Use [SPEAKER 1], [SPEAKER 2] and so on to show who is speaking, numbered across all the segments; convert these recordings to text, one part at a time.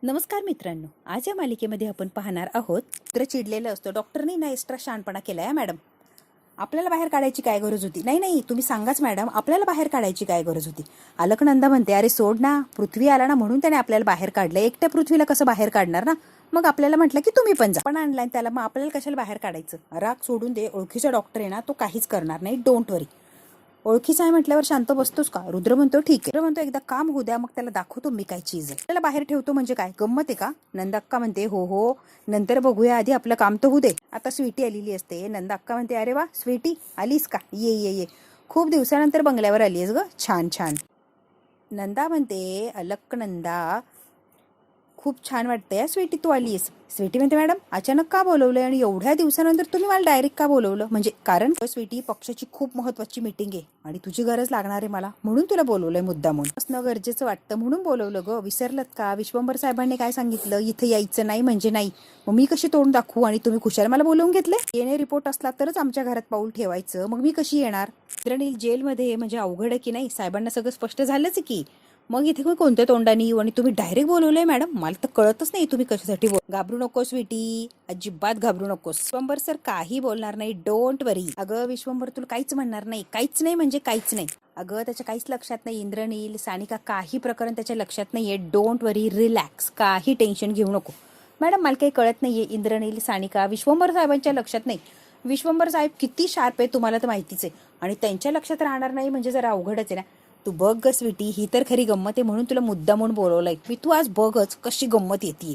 [SPEAKER 1] नमस्कार मित्रांनो, आज या मालिकेमध्ये आपण पाहणार आहोत. चित्र चिडलेलं असतं, डॉक्टरनी ना एक्स्ट्रा शहाणपणा केलाय मॅडम. आपल्याला बाहेर काढायची काय गरज होती? नाही नाही, तुम्ही सांगाच मॅडम, आपल्याला बाहेर काढायची काय गरज होती? अलकनंदा म्हणते, अरे सोड ना, पृथ्वी आला ना म्हणून त्याने आपल्याला बाहेर काढलं. एकट्या पृथ्वीला कसं बाहेर काढणार ना? मग आपल्याला म्हटलं की तुम्ही पण जा. पण आणलाय त्याला, मग आपल्याला कशाला बाहेर काढायचं? राग सोडून दे, ओळखीचा डॉक्टर आहे ना, तो काहीच करणार नाही, डोंट वरी. ओळखीचा आहे म्हटल्यावर शांत बसतोस का? रुद्र म्हणतो ठीक आहे. रुद्र म्हणतो एकदा काम होऊ द्या, मग त्याला दाखवतो मी काय चीज आहे. त्याला बाहेर ठेवतो म्हणजे काय गंमत आहे का? नंदा अक्का म्हणते हो हो, नंतर बघूया, आधी आपलं काम तर होऊ दे. आता स्वीटी आलेली असते. नंदा अक्का म्हणते अरे वा स्वीटी आलीस का? ये ये ये, खूप दिवसानंतर बंगल्यावर आलीस ग, छान छान. नंदा म्हणते अलकनंदा, खूप छान वाटतंय स्वीटी तू आलीस. स्वीटी म्हणते मॅडम अचानक का बोलवलंय आणि एवढ्या दिवसानंतर तुम्ही मला डायरेक्ट का बोलवलं? म्हणजे कारण स्वीटी पक्षाची खूप महत्वाची मीटिंग आहे आणि तुझी गरज लागणार आहे मला, म्हणून तुला बोलवलंय मुद्दामून. असणं गरजेचं वाटतं म्हणून बोलवलं ग. विसरलत का? विश्वंभर साहेबांनी काय सांगितलं? इथे यायचं नाही म्हणजे नाही. मग मी कशी तोंड दाखवू आणि तुम्ही खुशाल मला बोलवून घेतले? येणे रिपोर्ट असला तरच आमच्या घरात पाऊल ठेवायचं, मग मी कशी येणार? इंद्रनील जेलमध्ये म्हणजे अवघड आहे की नाही? साहेबांना सगळं स्पष्ट झालंच की. मग इथे कोणत्या तोंडाने येऊ आणि तुम्ही डायरेक्ट बोलवलंय मॅडम? मला तर कळतच नाही तुम्ही कशासाठी घाबरू नको स्वीटी, अजिबात घाबरू नकोस. विश्वंभर सर काही बोलणार नाही, डोंट वरी. अगं विश्वंभर तुला काहीच म्हणणार नाही, काहीच नाही म्हणजे काहीच नाही. अगं त्याच्या काहीच लक्षात नाही. इंद्रनील सानिका काही प्रकरण त्याच्या लक्षात नाहीये, डोंट वरी, रिलॅक्स, काही टेन्शन घेऊ नको. मॅडम मला काही कळत नाहीये. इंद्रनील सानिका विश्वंभर साहेबांच्या लक्षात नाही. विश्वंभर साहेब किती शार्प आहे तुम्हाला तर माहितीच आहे, आणि त्यांच्या लक्षात राहणार नाही म्हणजे जरा अवघडच आहे ना. तू बघ ग स्वीटी, ही तर खरी गंमत आहे म्हणून तुला मुद्दा म्हणून बोलवलंय मी. तू आज बघच कशी गंमत येते.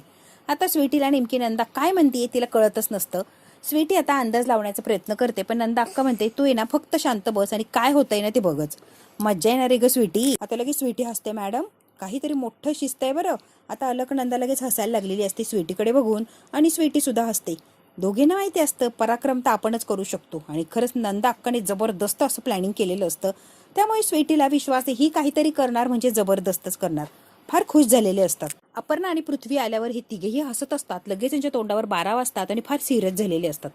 [SPEAKER 1] आता स्वीटीला नेमकी नंदा काय म्हणतीये तिला कळतच नसतं. स्वीटी आता अंदाज लावण्याचा प्रयत्न करते, पण नंदा अक्का म्हणते तू ये ना फक्त शांत बस आणि काय होतंय ना ते बघच. मज्जा येणार आहे ग स्वीटी. आता लगेच स्वीटी हसते, मॅडम काहीतरी मोठं शिस्त आहे बरं. आता अलकनंदा लगेच हसायला लागलेली असते स्वीटीकडे बघून, आणि स्वीटी सुद्धा हसते. दोघींना माहिती असतं पराक्रम तर आपणच करू शकतो, आणि खरंच नंदा अक्काने जबरदस्त असं प्लॅनिंग केलेलं असतं. त्यामुळे स्वीटीला विश्वास आहे ही काहीतरी करणार म्हणजे जबरदस्तच करणार. फार खुश झालेले असतात. अपर्णा आणि पृथ्वी आल्यावर हे तिघेही हसत असतात. लगेच त्यांच्या तोंडावर 12 वाजतात आणि फार सिरियस झालेले असतात.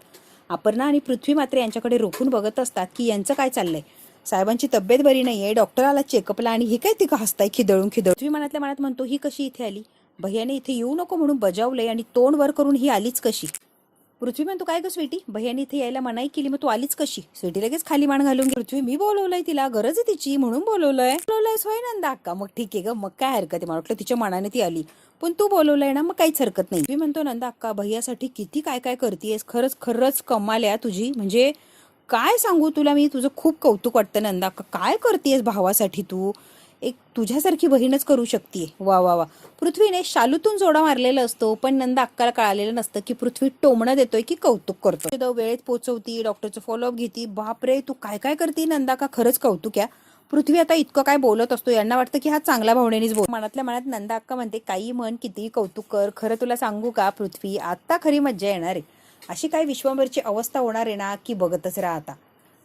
[SPEAKER 1] अपर्णा आणि पृथ्वी मात्र यांच्याकडे रोखून बघत असतात की यांचं काय चाललंय. साहेबांची तब्येत बरी नाहीये, डॉक्टर आला चेकअपला, आणि हे काय तिघं हसताय खिदळून खिदळून. पृथ्वी मनातल्या मनात म्हणतो ही कशी इथे आली? भैयाने इथे येऊ नको म्हणून बजावलंय आणि तोंड वर करून ही आलीच कशी? पृथ्वी म्हणतो काय ग स्वीटी, भैयाने इथे यायला मनाई केली, मग तू आलीच कशी? स्वीटी लगेच खाली मान घालून, पृथ्वी मी बोलवलंय तिला, गरज आहे तिची म्हणून बोलवलंय. होय नंदा अक्का, मग ठीक आहे ग, मग काय हरकत आहे? मला वाटलं तिच्या मनाने ती आली, पण तू बोलवलंय ना, मग काहीच हरकत नाही. मी म्हणतो नंदा अक्का भैयासाठी किती काय काय करतेस, खरंच खरंच कमाल आहे तुझी. म्हणजे काय सांगू तुला मी, तुझं खूप कौतुक वाटतं नंदा अक्का. काय करतेस भावासाठी तू? एक तुझ्यासारखी बहीणच करू शकते. वा वा वा. पृथ्वीने शालूतून जोडा मारलेला असतो, पण नंदा अक्काला कळालेलं नसतं की पृथ्वी टोमणं देतोय की कौतुक करतो. वेळेत पोहोचवती, डॉक्टरचं फॉलोअप घेती. बापरे तू काय काय करते नंदा का, खरंच कौतुक आहे. पृथ्वी आता इतकं काय बोलत असतो, यांना वाटतं की हा चांगल्या भावनेनेच बोल. मनातल्या मनात नंदा अक्का म्हणते काही म्हण कितीही कौतुक कर, खरं तुला सांगू का पृथ्वी, आता खरी मज्जा येणार आहे. अशी काय विश्वंभरची अवस्था होणार आहे ना की बघतच राहा.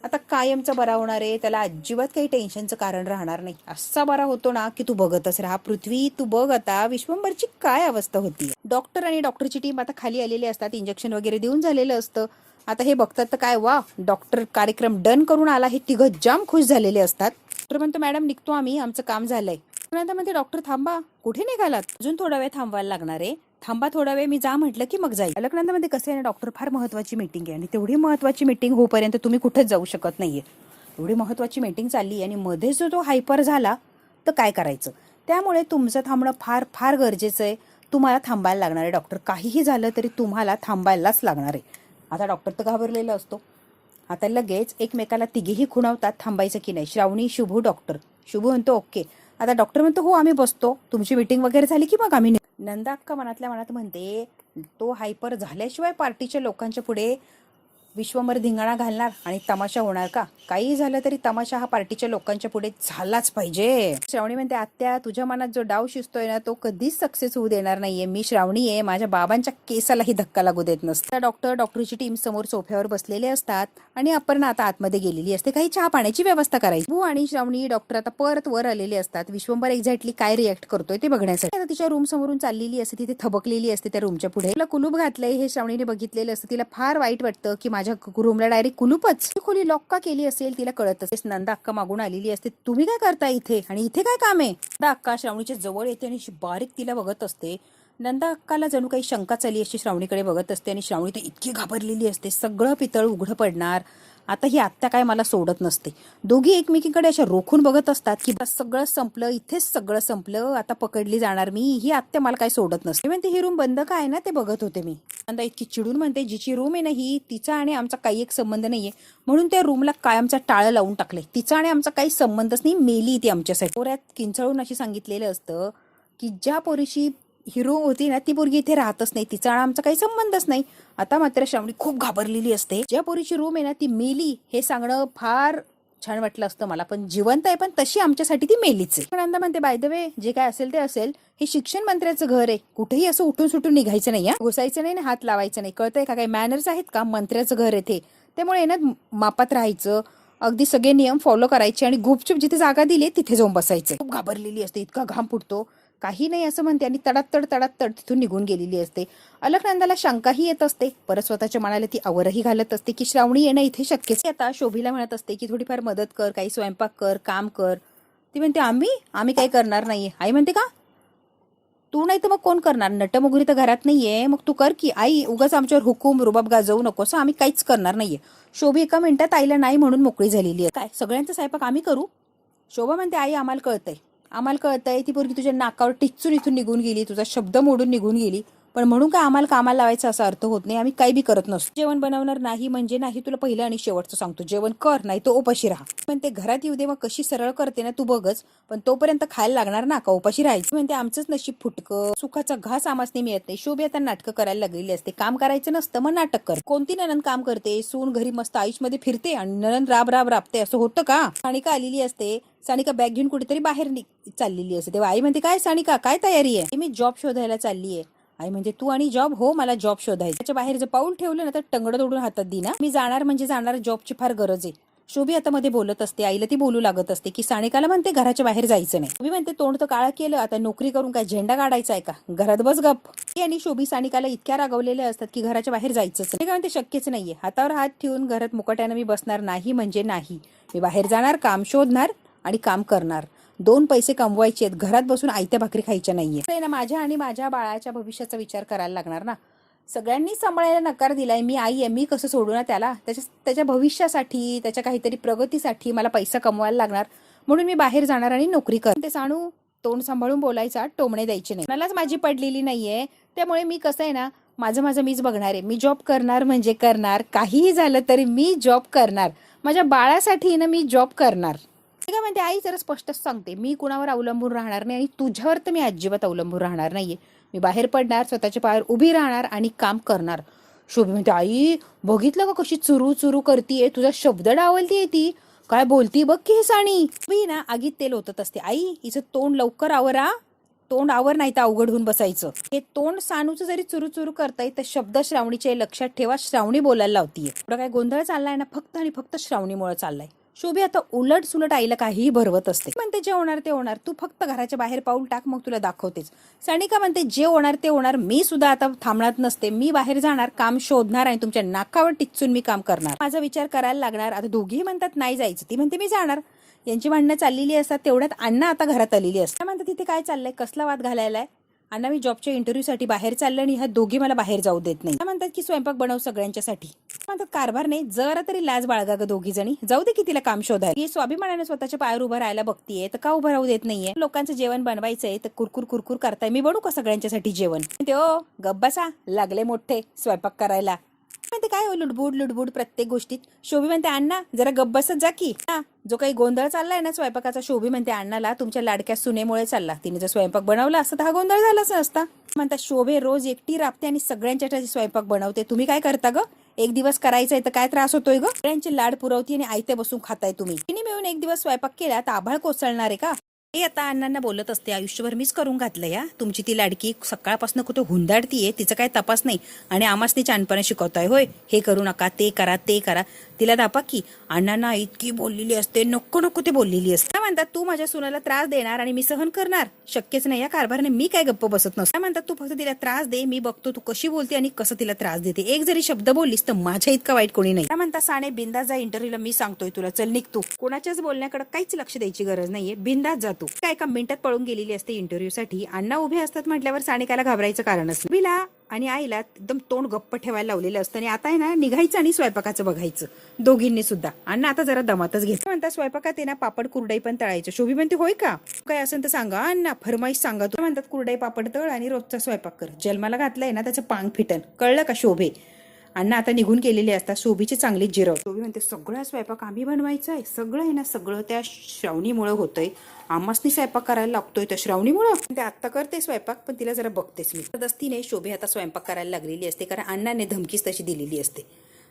[SPEAKER 1] आता कायमचा बरा होणार आहे, त्याला अजिबात काही टेन्शनचं कारण राहणार नाही. असा बरा होतो ना की तू बघतच राहा. पृथ्वी तू बघ आता विश्वंभरची काय अवस्था होती. डॉक्टर आणि डॉक्टरची टीम आता खाली आलेली असतात, इंजेक्शन वगैरे देऊन झालेलं असतं. आता हे बघतात तर काय वा, डॉक्टर कार्यक्रम डन करून आला, हे तिघं जाम खुश झालेले असतात. डॉक्टर म्हणतो मॅडम निघतो आम्ही, आमचं काम झालंय. म्हणते डॉक्टर थांबा, कुठे निघालात? अजून थोडा वेळ थांबवायला लागणार आहे, थांबा थोडा वेळ, मी जा म्हटलं की मग जाईल. अलकनंदामध्ये कसं आहे ना डॉक्टर, फार महत्वाची मीटिंग आहे आणि तेवढी महत्वाची मीटिंग होईपर्यंत तुम्ही कुठेच जाऊ शकत नाहीये. एवढी महत्वाची मीटिंग चालली आणि मध्येच जो हायपर झाला तर काय करायचं? त्यामुळे तुमचं थांबणं फार फार गरजेचं आहे. तुम्हाला थांबायला लागणार आहे डॉक्टर, काहीही झालं तरी तुम्हाला थांबायलाच लागणार आहे. आता डॉक्टर तर घाबरलेला असतो. आता लगेच एकमेकाला तिघेही खुणावतात थांबायचं की नाही. श्रावणी, शुभू, डॉक्टर. शुभू म्हणतो ओके. आता डॉक्टर म्हणतो हो आम्ही बसतो, तुमची मीटिंग वगैरे झाली की मग आम्ही. नंदा अक्का मनातल्या मनात म्हणते तो हायपर झाल्याशिवाय पार्टीच्या लोकांच्या पुढे विश्वंभर धिंगाणा घालणार आणि तमाशा होणार का? काही झालं तरी तमाशा हा पार्टीच्या लोकांच्या पुढे झालाच पाहिजे. श्रावणी म्हणते आत्या तुझ्या मनात जो डाव शिजतोय ना तो कधीच सक्सेस होऊ देणार नाहीये. मी श्रावणी आहे, माझ्या बाबांच्या केसालाही धक्का लागू देत नसता. डॉक्टरची टीम समोर सोफ्यावर बसलेले असतात आणि अपर्णा आता आतमध्ये गेलेली असते, काही चहा पाण्याची व्यवस्था करायची. भू आणि श्रावणी डॉक्टर आता परत वर आलेले असतात. विश्वंभर एक्झॅक्टली काय रिॲक्ट करतोय ते बघण्यासाठी. आता तिच्या रूम समोरून चाललेली असते, तिथे थबकलेली असते त्या रूमच्या पुढे. तिला कुलूप घातलंय हे श्रावणीने बघितलेलं असतं. तिला फार वाईट वाटतं की माझ्या रूमला डायरेक्ट कुलूपच. खोली लॉक का केली असेल तिला कळत असेल. नंदा अक्का मागून आलेली असते, तुम्ही काय करता इथे आणि इथे काय काम आहे? नंदा अक्का श्रावणीच्या जवळ येते आणि बारीक तिला बघत असते. नंदा अक्काला जणू काही शंकाच आली अशी श्रावणीकडे बघत असते आणि श्रावणी तर इतकी घाबरलेली असते, सगळं पितळ उघडं पडणार. आता ही आत्या काय मला सोडत नसते. दोघी एकमेकीकडे अशा रोखून बघत असतात की बस सगळं संपलं, इथेच सगळं संपलं, आता पकडली जाणार मी, ही आत्या मला काय सोडत नसते. म्हणते ही रूम बंद काय ना ते बघत होते मी. नंदा इतकी चिडून म्हणते जिची रूम आहे ना ही, तिचा आणि आमचा काही एक संबंध नाहीये, म्हणून त्या रूमला कायमचा टाळं लावून टाकले. तिचा आणि आमचा काही संबंधच नाही, मेली ती आमच्यासाठी. पोऱ्यात किंचळून अशी सांगितलेलं असतं की ज्या पोरीशी हिरो होती ना ती पोरगी इथे राहतच नाही, तिचा आणि आमचा काही संबंधच नाही. आता मात्र श्रावणी खूप घाबरलेली असते. ज्या पोरीची रूम आहे ना ती मेली हे सांगणं फार छान वाटलं असतं मला, पण जिवंत आहे पण तशी आमच्यासाठी ती मेलीच आहे. नंदा म्हणते बाय द वे जे काय असेल ते असेल, हे शिक्षण मंत्र्याचं घर आहे, कुठेही असं उठून सुटून निघायचं नाही, घुसायचं नाही, हात लावायचं नाही, कळतंय का? काही मॅनर्स आहेत का? मंत्र्याचं घर आहे ते, त्यामुळे ना मापात राहायचं, अगदी सगळे नियम फॉलो करायचे आणि गुपचूप जिथे जागा दिली तिथे जाऊन बसायचं. खूप घाबरलेली असते, इतका घाम फुटतो, काही नाही असं म्हणते आणि तडातड तिथून निघून गेलेली असते. अलकनंदाला शंकाही येत असते, परत स्वतःच्या मनाला ती आवरही घालत असते की श्रावणी येणं इथे शक्यच. आता शोभीला म्हणत असते की थोडीफार मदत कर, काही स्वयंपाक कर, काम कर. ती म्हणते आम्ही काही करणार नाहीये. आई म्हणते का? तू नाही तर मग कोण करणार? नटमुगरी तर घरात नाहीये, मग तू कर की. आई उगाच आमच्यावर हुकूम रुबाब गाजवू नकोस, आम्ही काहीच करणार नाहीये. शोभी एका मिनिटात आईला नाही म्हणून मोकळी झालेली आहे. काय सगळ्यांचा स्वयंपाक आम्ही करू? शोभा म्हणते आई आम्हाला कळतंय ती पोरगी तुझ्या नाकावर टिच्चून इथून निघून गेली, तुझा शब्द मोडून निघून गेली, पण म्हणून काय आम्हाला कामाला लावायचा असा अर्थ होत नाही, आम्ही काही बी करत नसतो. जेवण बनवणार नाही म्हणजे नाही, तुला पहिलं आणि शेवटचं सांगतो, जेवण कर नाही तो उपाशी राहा. म्हणते घरात येऊ दे, मग कशी सरळ करते ना तू बघच, पण तोपर्यंत खायला लागणार ना का उपाशी राहायचं? म्हणते आमचंच नशीब फुटकं, सुखाचा घास आमासने मिळत नाही. शोभी आता नाटकं करायला लागलेली असते, काम करायचं नसतं मग नाटक कर. कोणती ननंद काम करते? सून घरी मस्त आयुषमध्ये फिरते आणि ननंद राब राबते, असं होतं का? सानिका आलेली असते, सानिका बॅग घेऊन कुठेतरी बाहेर चाललेली असते, तेव्हा आई म्हणते काय सानिका काय तयारी आहे? मी जॉब शोधायला चालली आहे. आई म्हणते तू आणि जॉब? हो मला जॉब शोधायचं. त्याच्या बाहेर जर पाऊल ठेवलं ना तर टंगडं तोडून हातात दिना, मी जाणार म्हणजे जाणार, जॉबची फार गरज आहे. शोभी आता मध्ये बोलत असते, आईला ती बोलू लागत असते की सानिकाला म्हणते घराच्या बाहेर जायचं नाही. शोभी म्हणते तोंड तर काळा केलं, आता नोकरी करून काय झेंडा काढायचा आहे का? घरात बस गप. आणि शोभी सानिकाला इतक्या रागवलेल्या असतात की घराच्या बाहेर जायचंच नाही. म्हणते शक्यच नाहीये, हातावर हात ठेवून घरात मुकाट्यानं मी बसणार नाही म्हणजे नाही, मी बाहेर जाणार, काम शोधणार आणि काम करणार. 2 पैसे कमवायचे आहेत, घरात बसून आयत्या भाकरी खायच्या नाहीये ना. माझ्या आणि माझ्या बाळाच्या भविष्याचा विचार करायला लागणार ना. सगळ्यांनी सांभाळायला नकार दिलाय, मी आई आहे, मी कसं सोडू ना त्याला? त्याच्या भविष्यासाठी, त्याच्या काहीतरी प्रगतीसाठी मला पैसा कमवायला लागणार, म्हणून मी बाहेर जाणार आणि नोकरी कर. ते सांडू तोंड सांभाळून बोलायचा, टोमणे द्यायचे नाही. मलाच माझी पडलेली नाहीये, त्यामुळे मी कसं आहे ना माझं मीच बघणार आहे. मी जॉब करणार म्हणजे करणार, काहीही झालं तरी मी जॉब करणार, माझ्या बाळासाठी ना मी जॉब करणार. काय म्हणते आई जरा स्पष्टच सांगते, मी कुणावर अवलंबून राहणार नाही आणि तुझ्यावर तर मी अजिबात अवलंबून राहणार नाहीये. मी बाहेर पडणार, स्वतःच्या पायावर उभी राहणार आणि काम करणार. शोभी म्हणते आई बघितलं का कशी चुरू करतीये, तुझा शब्द डावलतीये ती, काय बोलती बघ की हे साणी. मी ना आगीत तेल ओतत असते. आई हिचं तोंड लवकर आवरा, तोंड आवर नाही तर अवघड होऊन बसायचं. हे तोंड सानूचं जरी चुरू करताय तर शब्द श्रावणीचे लक्षात ठेवा, श्रावणी बोलायला लावतीये. एवढा काय गोंधळ चाललाय ना फक्त आणि फक्त श्रावणीमुळे चाललाय. शोभी आता उलट सुलट आईला काहीही भरवत असते. म्हणते जे होणार ते होणार, तू फक्त घराच्या बाहेर पाऊल टाक, मग तुला दाखवतेच. सानिका म्हणते जे होणार ते होणार, मी सुद्धा आता थांबणार नसते, मी बाहेर जाणार, काम शोधणार आणि तुमच्या नाकावर टिच्चून मी काम करणार, माझा विचार करायला लागणार. आता दोघीही म्हणतात नाही जायचं, ती म्हणते मी जाणार. यांची भांडणं चाललेली असतात, तेवढ्यात अण्णा आता घरात आलेली असते. म्हणतात तिथे काय चाललंय, कसला वाद घालायलाय? अण्णा मी जॉबच्या इंटरव्ह्यूसाठी बाहेर चाललं आणि ह्या दोघी मला बाहेर जाऊ देत नाही. म्हणतात की स्वयंपाक बनव सगळ्यांच्यासाठी. म्हणतात कारभार नाही, जरा तरी लाज बाळगा ग दोघी जणी, जाऊ दे की तिला काम शोधायला. ही स्वाभिमानाने स्वतःच्या पायावर उभं राहायला बघतीये तर का उभं राहू देत नाहीये? लोकांचं जेवण बनवायचंय तर कुरकुर करताय, मी बनवू का सगळ्यांच्यासाठी जेवण? ते ओ गब्बासा लागले मोठे स्वयंपाक करायला. म्हणते काय हो लुडबुड प्रत्येक गोष्टीत. शोभी म्हणते अण्णा जरा गब्बसच जा की. जो काही गोंधळ चाललाय ना स्वयंपाकाचा, शोभी म्हणते अण्णाला तुमच्या लाडक्या सुनेमुळे चालला, तिने जर स्वयंपाक बनवला असता तर हा गोंधळ झालाच नसता. म्हणतात शोभे रोज एकटी राबते आणि सगळ्यांच्यासाठी स्वयंपाक बनवते, तुम्ही काय करता ग? एक दिवस करायचंय तर काय त्रास होतोय ग? सगळ्यांचे लाड पुरवती आणि आयते बसून खाताय तुम्ही. तिने मिळून एक दिवस स्वयंपाक केला तर आभाळ कोसळणार आहे का? हे आता अण्णांना बोलत असते, आयुष्यभर मीच करून घातलं या, तुमची ती लाडकी सकाळपासून कुठे हुंदाडतीये, तिचं काय तपास नाही आणि आमासने छानपणे शिकवताय होय, हे करू नका, ते करा ते करा. तिला दापा की अण्णांना इतकी बोललेली असते, नको ते बोललेली असते. म्हणतात तू माझ्या सुनाला त्रास देणार आणि मी सहन करणार, शक्यच नाही या कारभारने, मी काय गप्प बसत नसते. म्हणतात तू फक्त तिला त्रास दे, मी बघतो तू कशी बोलते आणि कसं तिला त्रास देते, एक जरी शब्द बोललीस तर माझ्या इतका वाईट कोणी नाही. म्हणतात साने बिंदास जा इंटरव्ह्यूला, मी सांगतोय तुला, चल निघ तू, कोणाच्याच बोलण्याकडे काहीच लक्ष द्यायची गरज नाहीये, बिंदास जा. तू काय एका मिनिटात पळून गेलेली असते इंटरव्ह्यूसाठी. अण्णा उभे असतात म्हटल्यावर सानिकाला घाबरायचं कारणच नाही. विला आणि आईला एकदम तोंड गप्प ठेवायला लावलेलं असतं आणि आता आहे ना निघायचं आणि स्वयंपाकाचं बघायचं दोघींनी सुद्धा. अण्णा आता जरा दमातच घेत म्हणतात स्वयंपाकात आहे ना पापड कुरडई पण तळायचं. शोभी म्हणते होय का, काय असेल तर सांगा अण्णा, फरमाईश सांगा. तू म्हणतात कुरडई पापड तळ आणि रोजचा स्वयंपाक कर. जन्माला घातलाय ना त्याचं पांग फिटन, कळलं का शोभे. अण्णा आता निघून गेलेले असतात. शोभीची चांगलीच जिरव. शोभी म्हणते सगळं स्वयंपाक आम्ही बनवायचं आहे, सगळं आहे ना सगळं त्या श्रावणीमुळे होतंय. आम्हासनी स्वयंपाक करायला लागतोय त्या श्रावणीमुळं. ते आत्ता करते स्वयंपाक पण तिला जरा बघतेच मी. दस्तीने शोभे आता स्वयंपाक करायला लागलेली असते कारण अण्णाने धमकीच तशी दिलेली असते.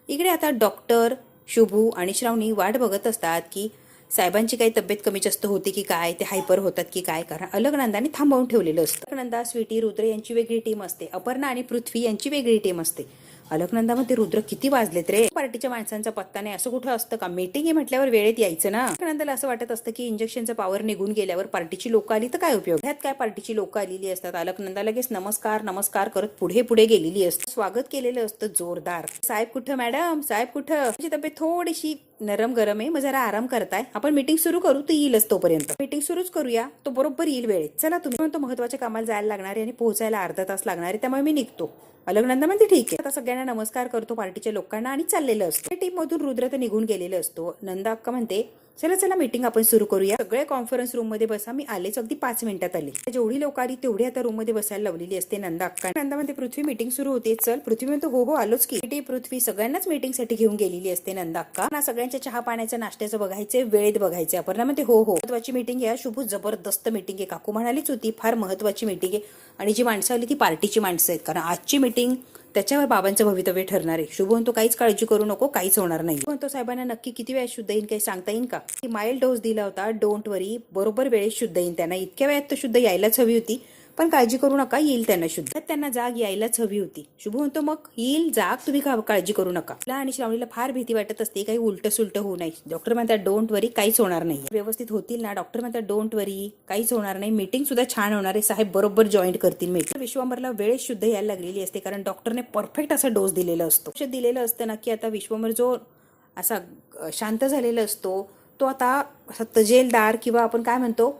[SPEAKER 1] इकडे आता डॉक्टर शुभू आणि श्रावणी वाट बघत असतात की साहेबांची काही तब्येत कमी जास्त होती की काय, ते हायपर होतात की काय. कारण अलकनंदाने थांबवून ठेवलेलं असतं. अलकनंदा, स्वीटी, रुद्र यांची वेगळी टीम असते. अपर्णा आणि पृथ्वी यांची वेगळी टीम असते. अलकनंदामध्ये रुद्र किती वाजलेत रे. पार्टीच्या माणसांचा पत्ता नाही असं कुठं असतं का. मीटिंग आहे म्हटल्यावर वेळेत यायचं ना. अलकनंदाला असं वाटत असतं की इंजेक्शनचा पॉवर निघून गेल्यावर पार्टीची लोक आली तर काय उपयोग. ह्यात काय पार्टीची लोक आलेली असतात. अलकनंदा लगेच नमस्कार नमस्कार करत पुढे पुढे गेलेली असते. स्वागत केलेलं असतं जोरदार. साहेब कुठं मॅडम, साहेब कुठं. तुझी तब्येत थोडीशी नरम गरम आहे, मग जरा आराम करताय. आपण मीटिंग सुरू करू, तो येईलच तोपर्यंत. मीटिंग सुरूच करूया, तो बरोबर येईल वेळेत. चला तुम्ही म्हणतो महत्वाच्या कामाला जायला लागणार आहे आणि पोहोचायला अर्धा तास लागणार आहे, त्यामुळे मी निघतो. अलकनंदा म्हणते ठीक आहे. आता सगळ्यांना नमस्कार करतो पार्टीच्या लोकांना आणि चाललेलं असतं. टीम मधून रुद्र तर निघून गेलेलं असतो. नंदा अक्का म्हणते चला चला मीटिंग आपण सुरू करूया. सगळे कॉन्फरन्स रूम मध्ये बसा, मी आलेच अगदी 5 मिनिटात आले. जेवढी लोक आली तेवढी आता रूम मध्ये बसायला लावलेली असते नंदा अक्का. नंदा म्हणते पृथ्वी मीटिंग सुरू होते, चल. पृथ्वी म्हणतो हो हो आलोच की. पृथ्वी सगळ्यांनाच मीटिंग साठी घेऊन गेलेली असते नंदा अक्का. ना सगळ्यांच्या चहा पाण्याचं नाश्त्याचं बघायचे, वेळेत बघायचे. अपर्णा म्हणते हो हो महत्वाची मीटिंग आहे शुभू, जबरदस्त मीटिंग आहे. काकू म्हणालीच होती फार महत्वाची मीटिंग आहे आणि जी माणसं आली ती पार्टीची माणसं आहेत. कारण आजची मीटिंग त्याच्यावर बाबांचं भवितव्य ठरणार आहे. शुभ म्हणतो काहीच काळजी करू नको, काहीच होणार नाही. म्हणतो साहेबांना नक्की किती वेळात शुद्ध येईन काही सांगता येईल का. माइल्ड डोस दिला होता, डोंट वरी, बरोबर वेळेत शुद्ध येईल त्यांना. इतक्या वेळात तर शुद्ध यायलाच हवी होती, पण काळजी करू नका, येईल त्यांना शुद्ध. त्यांना जाग यायलाच हवी होती. शुभ म्हणतो मग येईल जाग, तुम्ही काळजी करू नका. आणि श्रावणीला फार भीती वाटत असते काही उलट सुलट होऊ नये. डॉक्टर म्हणतात डोंट वरी, काहीच होणार नाही, व्यवस्थित होतील ना. डॉक्टर म्हणतात डोंट वरी, काहीच होणार नाही, मीटिंग सुद्धा छान होणार आहे, साहेब बरोबर जॉईन करतील मीटिंग. विश्वंभरला वेळेत शुद्ध यायला लागलेली असते कारण डॉक्टरने परफेक्ट असा डोस दिलेला असतो. दिलेलं असतं ना की आता विश्वंभर जो असा शांत झालेला असतो तो आता असा तजेलदार किंवा आपण काय म्हणतो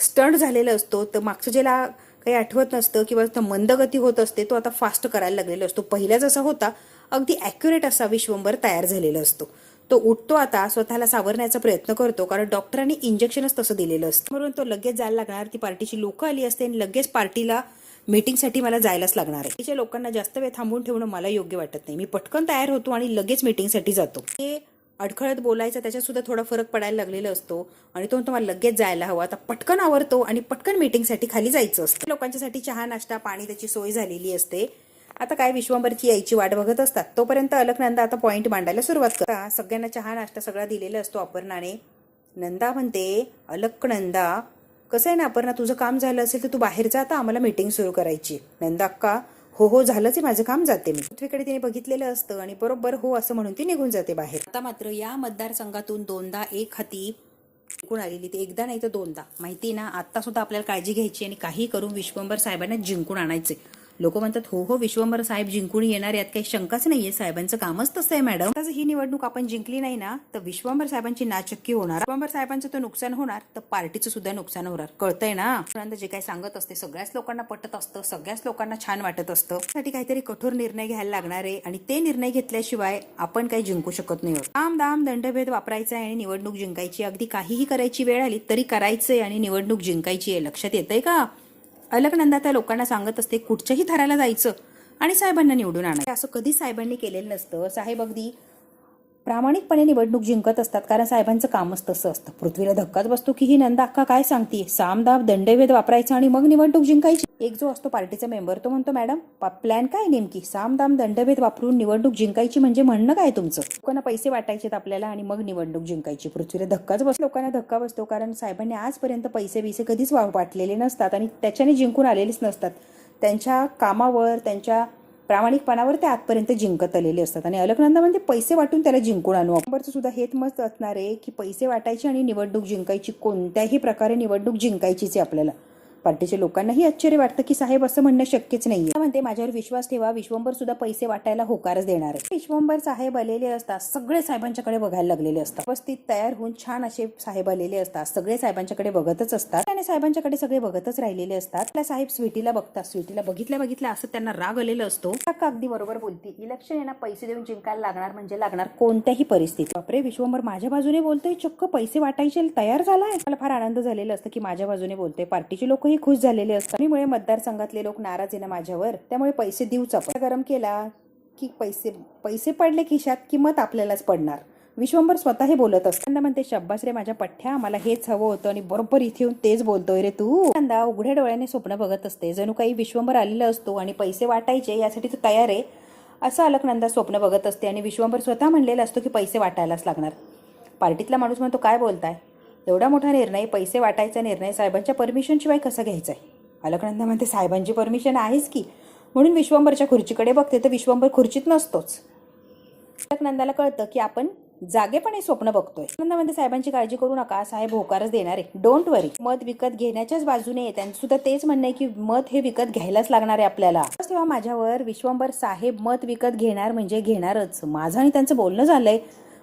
[SPEAKER 1] स्टंट झालेला असतो. तर मागचं ज्याला काही आठवत नसतं किंवा मंदगती होत असते तो आता फास्ट करायला लागलेला असतो. पहिला जसा होता अगदी ॲक्युरेट असा विश्वंभर तयार झालेला असतो. तो उठतो आता, स्वतःला सावरण्याचा प्रयत्न करतो कारण डॉक्टरांनी इंजेक्शनच तसं दिलेलं असतं. म्हणून तो लगेच जायला लागणार. ती पार्टीची लोक आली असते आणि लगेच पार्टीला मीटिंगसाठी मला जायलाच लागणार आहे. तिच्या लोकांना जास्त वेळ थांबवून ठेवणं मला योग्य वाटत नाही. मी पटकन तयार होतो आणि लगेच मीटिंगसाठी जातो. ते अडखळत बोलायचा त्याच्यात सुद्धा थोडा फरक पडायला लागलेला असतो आणि तो मला लगेच जायला हवा. आता पटकन आवरतो आणि पटकन मीटिंगसाठी खाली जायचं असतं. लोकांच्यासाठी चहा नाश्ता पाणी त्याची सोय झालेली असते. आता काय विश्वंभरची यायची वाट बघत असतात. तोपर्यंत अलकनंदा आता पॉइंट मांडायला सुरुवात करतात. सगळ्यांना चहा नाश्ता सगळा दिलेला असतो अपर्णाने. नंदा म्हणते अलकनंदा कसं आहे ना अपर्णा, तुझं काम झालं असेल तर तू बाहेर जा, आता आम्हाला मीटिंग सुरू करायची. नंदा अक्का हो हो झालंच आहे माझं काम, जाते मी. पृथ्वीकडे तिने बघितलेलं असतं आणि बरोबर हो असं म्हणून ती निघून जाते बाहेर. आता मात्र या मतदारसंघातून दोनदा एक हाती जिंकून आलेली, ते एकदा नाही तर दोनदा. माहिती ना आता सुद्धा आपल्याला काळजी घ्यायची आणि काही करून विश्वंभर साहेबांना जिंकून आणायचे. लोक म्हणतात हो हो विश्वंभर साहेब जिंकून येणार, यात काही शंकाच नाहीये, साहेबांचं कामच तसं आहे मॅडम. आता ही निवडणूक आपण जिंकली नाही ना तर विश्वंभर साहेबांची नाचक्की होणार. विश्वंभर साहेबांचं तर नुकसान होणार तर पार्टीचं सुद्धा नुकसान होणार, कळतंय ना. जे काही सांगत असते सगळ्याच लोकांना पटत असतं, सगळ्याच लोकांना छान वाटत असतं. त्यासाठी काहीतरी कठोर निर्णय घ्यायला लागणार आहे आणि ते निर्णय घेतल्याशिवाय आपण काही जिंकू शकत नाही. आम दाम दंडभेद वापरायचा आहे आणि निवडणूक जिंकायची. अगदी काहीही करायची वेळ आली तरी करायचंय आणि निवडणूक जिंकायची आहे. लक्षात येतंय का. अलकनंदा त्या लोकांना सांगत असते कुठच्याही थराला जायचं आणि साहेबांना निवडून आणायचं. असं कधी साहेबांनी केलेलं नसतं. साहेब अगदी प्रामाणिकपणे निवडणूक जिंकत असतात कारण साहेबांचं कामच तसं असतं. पृथ्वीला धक्काच बसतो की ही नंदा अक्का काय सांगते, सामदाम दंडभेद वापरायचा आणि मग निवडणूक जिंकायची. एक जो असतो पार्टीचा मेंबर तो म्हणतो मॅडम प्लॅन काय नेमकी, सामदाम दंडभेद वापरून निवडणूक जिंकायची म्हणजे म्हणणं काय तुमचं. लोकांना पैसे वाटायचेत आपल्याला आणि मग निवडणूक जिंकायची. पृथ्वीला धक्काच बसतो, लोकांना धक्का बसतो कारण साहेबांनी आजपर्यंत पैसे बिसे कधीच वाटलेले नसतात आणि त्याच्याने जिंकून आलेलेच नसतात. त्यांच्या कामावर त्यांच्या प्रामाणिकपणावर ते आजपर्यंत जिंकत आलेले असतात आणि अलकनंदा म्हणजे पैसे वाटून त्याला जिंकून आणू. अंबरचं सुद्धा हेच मत असणार आहे की पैसे वाटायचे आणि निवडणूक जिंकायची, कोणत्याही प्रकारे निवडणूक जिंकायचीच आहे आपल्याला. पार्टीच्या लोकांनाही आश्चर्य वाटतं की साहेब असं म्हणणं शक्यच नाहीये. म्हणते माझ्यावर विश्वास ठेवा, विश्वंभर सुद्धा पैसे वाटायला होकारच देणार आहे. विश्वंभर साहेब आलेले असतात, सगळे साहेबांच्याकडे बघायला लागलेले असतात. व्यवस्थित तयार होऊन छान असे साहेब आलेले असतात, सगळे साहेबांच्याकडे बघतच असतात आणि साहेबांच्याकडे सगळे बघतच राहिलेले असतात. त्या साहेब स्वीटीला बघतात, स्वीटीला बघितल्या असं त्यांना राग आलेला असतो. काका अगदी बरोबर बोलती, इलेक्शन यांना पैसे देऊन जिंकायला लागणार म्हणजे लागणार कोणत्याही परिस्थितीत. बापरे, विश्वंभर माझ्या बाजूने बोलतोय, चक्क पैसे वाटायचे तयार झालाय. मला फार आनंद झालेला असतं की माझ्या बाजूने बोलतोय. पार्टीचे लोकही खुश झालेले असतात. त्यामुळे मतदारसंघातले लोक नाराज आहे ना माझ्यावर, त्यामुळे पैसे देऊच आपण. गरम केला की पैसे पडले खिशात की मत आपल्यालाच पडणार. विश्वंभर स्वतः हे बोलत असताना म्हणते शब्बास रे माझ्या पठ्ठ्या, मला हेच हवं होतं आणि बरोबर इथे येऊन तेच बोलतोय रे तू. कांदा उघड्या डोळ्याने स्वप्न बघत असते, जणू काही विश्वंभर आलेला असतो आणि पैसे वाटायचे यासाठी तो तयार आहे असं अलकनंदा स्वप्न बघत असते. आणि विश्वंभर स्वतः म्हणलेला असतो की पैसे वाटायलाच लागणार. पार्टीतला माणूस म्हणतो काय बोलताय, एवढा मोठा निर्णय, पैसे वाटायचा निर्णय साहेबांच्या परमिशन शिवाय कसा घ्यायचा आहे. अलकनंदा म्हणते साहेबांची परमिशन आहेच की. म्हणून विश्वंभरच्या खुर्चीकडे बघते तर विश्वंभर खुर्चीत नसतोच. अलकनंदाला कळतं की आपण जागेपणे स्वप्न बघतोय. अलकनंदा साहेबांची काळजी करू नका, साहेब होकारच देणार आहे, डोंट वरी. मत विकत घेण्याच्याच बाजूने त्यांचं सुद्धा तेच म्हणणं आहे की मत हे विकत घ्यायलाच लागणार आहे आपल्याला. तेव्हा माझ्यावर विश्वंभर साहेब मत विकत घेणार म्हणजे घेणारच. माझं आणि त्यांचं बोलणं झालंय,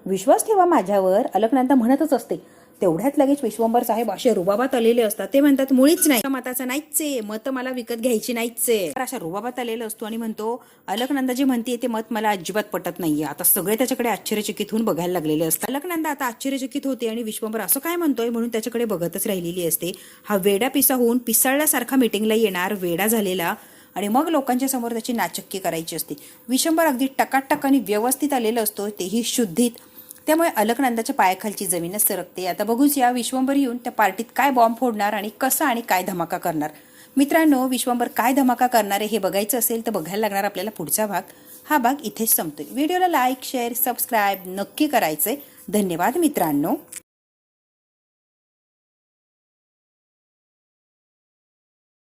[SPEAKER 1] विश्वास ठेवा माझ्यावर, अलकनंदा म्हणतच असते. तेवढ्यात लगेच विश्वंभर साहेब असे रुबाबात आलेले असतात. ते म्हणतात मुळीच नाही, मताचं नाहीच आहे, मत मला विकत घ्यायची नाहीच आहे. अशा रुबाबात आलेला असतो आणि म्हणतो अलकनंदा जे म्हणते ते मत मला अजिबात पटत नाहीये. आता सगळे त्याच्याकडे आश्चर्यचकित होऊन बघायला लागलेले असतात. अलकनंदा आता आश्चर्यचकित होते आणि विश्वंभर असं काय म्हणतोय म्हणून त्याच्याकडे बघतच राहिलेली असते. हा वेडा पिसा होऊन पिसाळल्यासारखा मीटिंगला येणार, वेडा झालेला, आणि मग लोकांच्या समोर त्याची नाचक्की करायची असते. विश्वंभर अगदी टकाटक आणि व्यवस्थित आलेला असतो, तेही शुद्धीत. त्यामुळे अलकनंदाच्या पायाखालची जमीनच सरकते. आता बघूच या विश्वंभर येऊन त्या पार्टीत काय बॉम्ब फोडणार आणि कसं आणि काय धमाका करणार. मित्रांनो, विश्वंभर काय धमाका करणार आहे हे बघायचं असेल तर बघायला लागणार आपल्याला पुढचा भाग. हा भाग इथेच संपतोय. व्हिडिओला लाईक, शेअर, सबस्क्राईब नक्की करायचंय. धन्यवाद मित्रांनो.